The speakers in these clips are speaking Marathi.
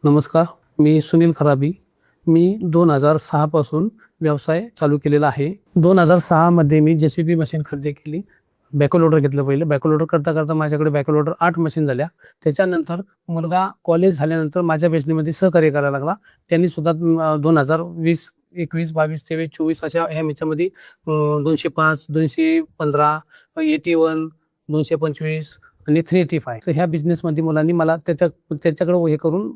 नमस्कार, मी सुनील खराबी. मी 2006 पासून व्यवसाय चालू केलेला आहे. 2006 मध्ये मी JCB मशीन खरेदी केली. बॅकहो लोडर घेतलं पहिलं. बॅकहो लोडर करता माझ्याकडे बॅकहो लोडर 8 मशीन झाल्या. त्याच्यानंतर मुलगा कॉलेज झाल्यानंतर माझ्या बिझनेसमध्ये सहकार्य करायला लागला. त्यांनी सुद्धा 2020, 21, 22, 23, 24 अशा ह्या ह्याच्यामध्ये 205, 215, 81, 225 आणि 385. तर ह्या बिझनेसमध्ये मुलांनी मला त्याच्याकडे हे करून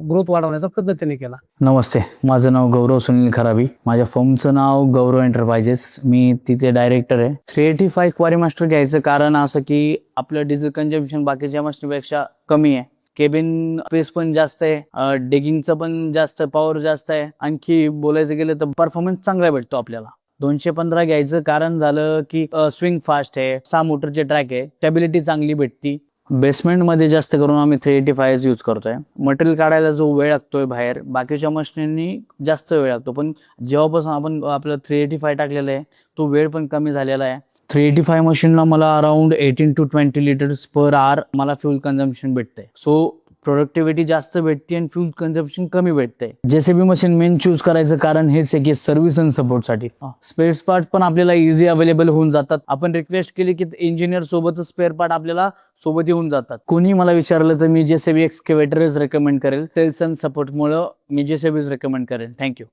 ग्रोथ वाढवण्याचा प्रयत्न त्यांनी केला. नमस्ते, माझं नाव गौरव सुनील खराबी. माझ्या फर्मचं नाव गौरव एंटरप्राइजेस. मी तिथे डायरेक्टर आहे. 385 क्वारी मास्टर घ्यायचं कारण असं की आपलं डिझेल कन्झम्पशन बाकीच्या मशीनपेक्षा कमी आहे. केबिन स्पेस पण जास्त आहे, डिगिंगचं पण जास्त, पॉवर जास्त आहे. आणखी बोलायचं गेलं तर परफॉर्मन्स चांगला भेटतो आपल्याला. 215 घ्यायचं कारण झालं की स्विंग फास्ट आहे, 6 मोटरचे ट्रॅक आहे, स्टॅबिलिटी चांगली भेटती. बेसमेंटमध्ये जास्त करून आम्ही 385 यूज करतोय. मटेरियल काढायला जो वेळ लागतोय बाहेर, बाकीच्या मशीननी जास्त वेळ लागतो, पण जेव्हापासून आपण आपलं 385 टाकलेलं आहे तो वेळ पण कमी झालेला आहे. 385 मशीनला मला around 18 to 20 litres per hour मला फ्यूल कन्झम्पशन भेटते. सो प्रोडक्टिव्हिटी जास्त भेटते आणि फ्यूल कन्झम्पशन कमी भेटते. JCB मशीन मेन चूज करायचं कारण हेच आहे की सर्व्हिस अँड सपोर्टसाठी. स्पेअर पार्ट पण आपल्याला इझी अवेलेबल होऊन जातात. आपण रिक्वेस्ट केली की इंजिनियर सोबतच स्पेअर पार्ट आपल्याला सोबत येऊन जातात. कोणी मला विचारलं तर मी JCB एक्सकेव्हेटरच रेकमेंड करेल. सेल्स अँड सपोर्टमुळे मी JCBच रेकमेंड करेल. थँक्यू.